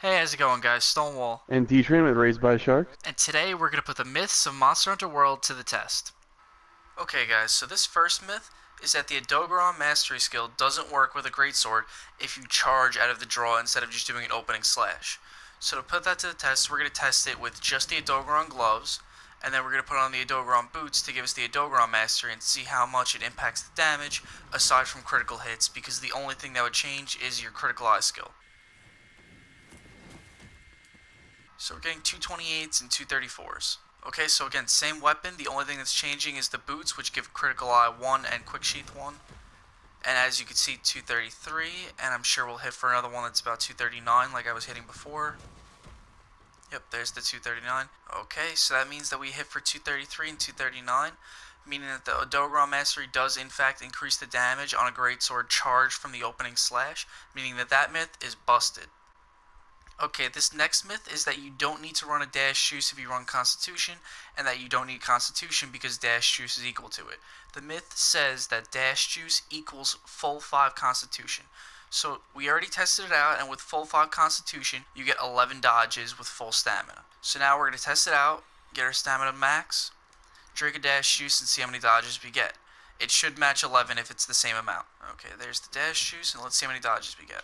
Hey, how's it going, guys? Stonewall. And D-Train with Raised by a Shark. And today we're going to put the myths of Monster Hunter World to the test. Okay, guys, so this first myth is that the odogaron mastery skill doesn't work with a greatsword if you charge out of the draw instead of just doing an opening slash. So to put that to the test, we're going to test it with just the odogaron gloves, and then we're going to put on the odogaron boots to give us the odogaron mastery and see how much it impacts the damage aside from critical hits, because the only thing that would change is your critical eye skill. So we're getting 228s and 234s. Okay, so again, same weapon. The only thing that's changing is the boots, which give critical eye 1 and quick sheath 1. And as you can see, 233, and I'm sure we'll hit for another one that's about 239 like I was hitting before. Yep, there's the 239. Okay, so that means that we hit for 233 and 239, meaning that the odogaron mastery does in fact increase the damage on a greatsword charge from the opening slash, meaning that that myth is busted. Okay, this next myth is that you don't need to run a dash juice if you run Constitution, and that you don't need Constitution because dash juice is equal to it. The myth says that dash juice equals full 5 Constitution. So we already tested it out, and with full 5 Constitution, you get 11 dodges with full stamina. So now we're going to test it out, get our stamina max, drink a dash juice, and see how many dodges we get. It should match 11 if it's the same amount. Okay, there's the dash juice, and let's see how many dodges we get.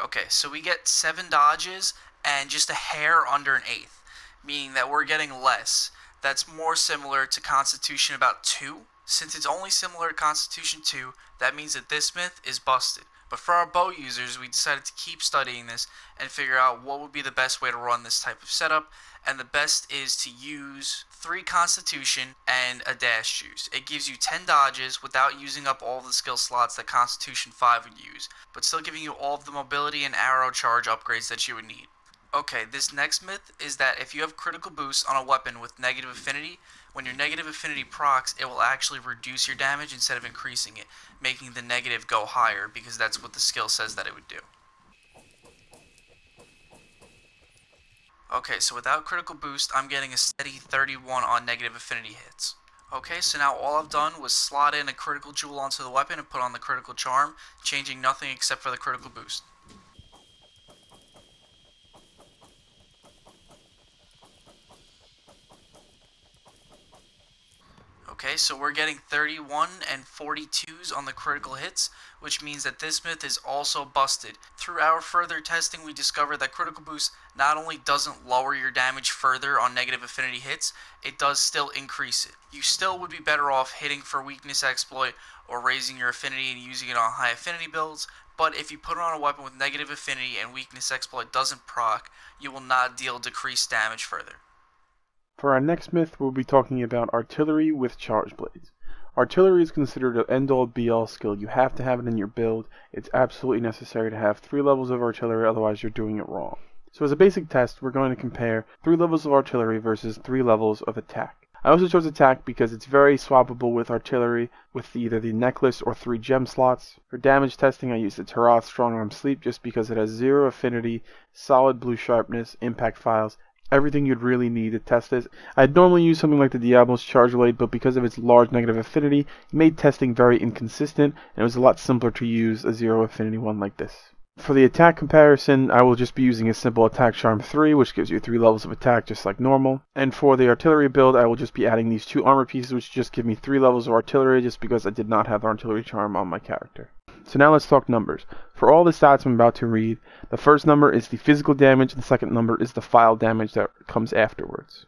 Okay, so we get 7 dodges and just a hair under an eighth, meaning that we're getting less. That's more similar to Constitution about 2. Since it's only similar to Constitution 2, that means that this myth is busted. But for our bow users, we decided to keep studying this and figure out what would be the best way to run this type of setup, and the best is to use 3 Constitution and a dash juice. It gives you 10 dodges without using up all of the skill slots that Constitution 5 would use, but still giving you all of the mobility and arrow charge upgrades that you would need. Okay, this next myth is that if you have critical boost on a weapon with negative affinity, when your negative affinity procs, it will actually reduce your damage instead of increasing it, making the negative go higher, because that's what the skill says that it would do. Okay, so without critical boost, I'm getting a steady 31 on negative affinity hits. Okay, so now all I've done was slot in a critical jewel onto the weapon and put on the critical charm, changing nothing except for the critical boost. Okay, so we're getting 31 and 42s on the critical hits, which means that this myth is also busted. Through our further testing, we discovered that critical boost not only doesn't lower your damage further on negative affinity hits, it does still increase it. You still would be better off hitting for weakness exploit or raising your affinity and using it on high affinity builds, but if you put it on a weapon with negative affinity and weakness exploit doesn't proc, you will not deal decreased damage further. For our next myth, we'll be talking about artillery with charge blades. Artillery is considered an end-all be-all skill. You have to have it in your build. It's absolutely necessary to have 3 levels of artillery, otherwise you're doing it wrong. So as a basic test, we're going to compare 3 levels of artillery versus 3 levels of attack. I also chose attack because it's very swappable with artillery with either the necklace or 3 gem slots. For damage testing, I used the Tarath Strong Arm Sleep just because it has 0 affinity, solid blue sharpness, impact files, everything you'd really need to test this. I'd normally use something like the Diablo's Charge Blade, but because of its large negative affinity, it made testing very inconsistent, and it was a lot simpler to use a 0 affinity one like this. For the attack comparison, I will just be using a simple Attack Charm 3, which gives you 3 levels of attack just like normal. And for the artillery build, I will just be adding these 2 armor pieces, which just give me 3 levels of artillery, just because I did not have the artillery charm on my character. So now let's talk numbers. For all the stats I'm about to read, the first number is the physical damage, the second number is the file damage that comes afterwards.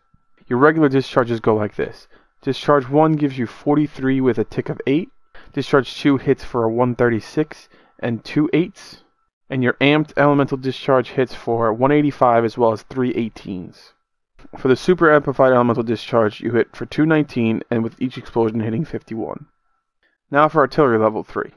Your regular discharges go like this. Discharge 1 gives you 43 with a tick of 8. Discharge 2 hits for a 136 and 2 8s. And your amped elemental discharge hits for 185 as well as 3 18s. For the super amplified elemental discharge, you hit for 219 and with each explosion hitting 51. Now for artillery level 3.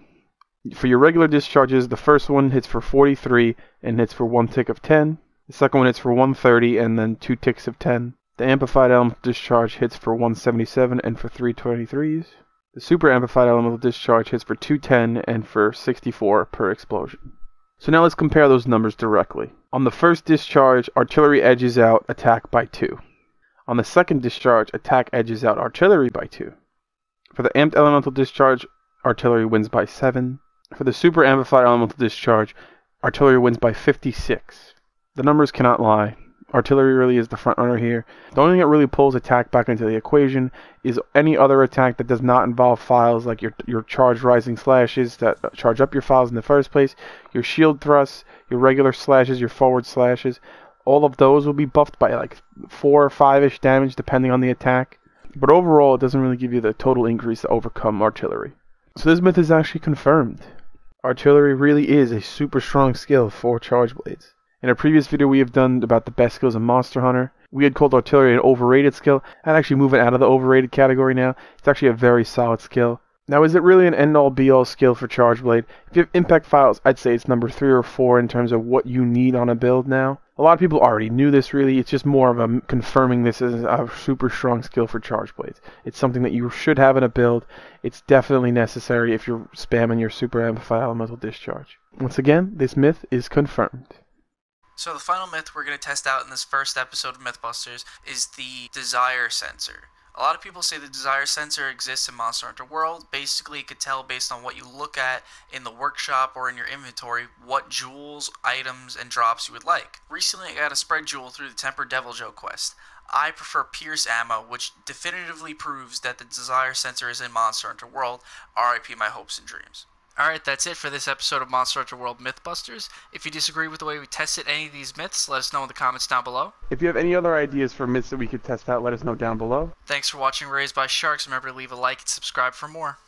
For your regular discharges, the first one hits for 43 and hits for 1 tick of 10. The second one hits for 130 and then 2 ticks of 10. The amplified elemental discharge hits for 177 and for 323s. The super amplified elemental discharge hits for 210 and for 64 per explosion. So now let's compare those numbers directly. On the first discharge, artillery edges out attack by 2. On the second discharge, attack edges out artillery by 2. For the amped elemental discharge, artillery wins by 7. For the super amplified elemental discharge, artillery wins by 56. The numbers cannot lie. Artillery really is the front runner here. The only thing that really pulls attack back into the equation is any other attack that does not involve files, like your charged rising slashes that charge up your files in the first place, your shield thrusts, your regular slashes, your forward slashes. All of those will be buffed by like 4 or 5-ish damage depending on the attack. But overall, it doesn't really give you the total increase to overcome artillery. So this myth is actually confirmed. Artillery really is a super strong skill for Charge Blades. In a previous video we have done about the best skills in Monster Hunter, we had called artillery an overrated skill. I'd actually move it out of the overrated category now. It's actually a very solid skill. Now, is it really an end-all be-all skill for Charge Blade? If you have impact files, I'd say it's number 3 or 4 in terms of what you need on a build now. A lot of people already knew this really. It's just more of a confirming this as a super strong skill for Charge Blades. It's something that you should have in a build. It's definitely necessary if you're spamming your super amplified elemental discharge. Once again, this myth is confirmed. So the final myth we're going to test out in this first episode of Mythbusters is the desire sensor. A lot of people say the desire sensor exists in Monster Hunter World. Basically, you could tell based on what you look at in the workshop or in your inventory what jewels, items, and drops you would like. Recently, I got a spread jewel through the Tempered Devil Joe quest. I prefer Pierce ammo, which definitively proves that the desire sensor is in Monster Hunter World. RIP my hopes and dreams. Alright, that's it for this episode of Monster Hunter World Mythbusters. If you disagree with the way we tested any of these myths, let us know in the comments down below. If you have any other ideas for myths that we could test out, let us know down below. Thanks for watching Raised by Sharks. Remember to leave a like and subscribe for more.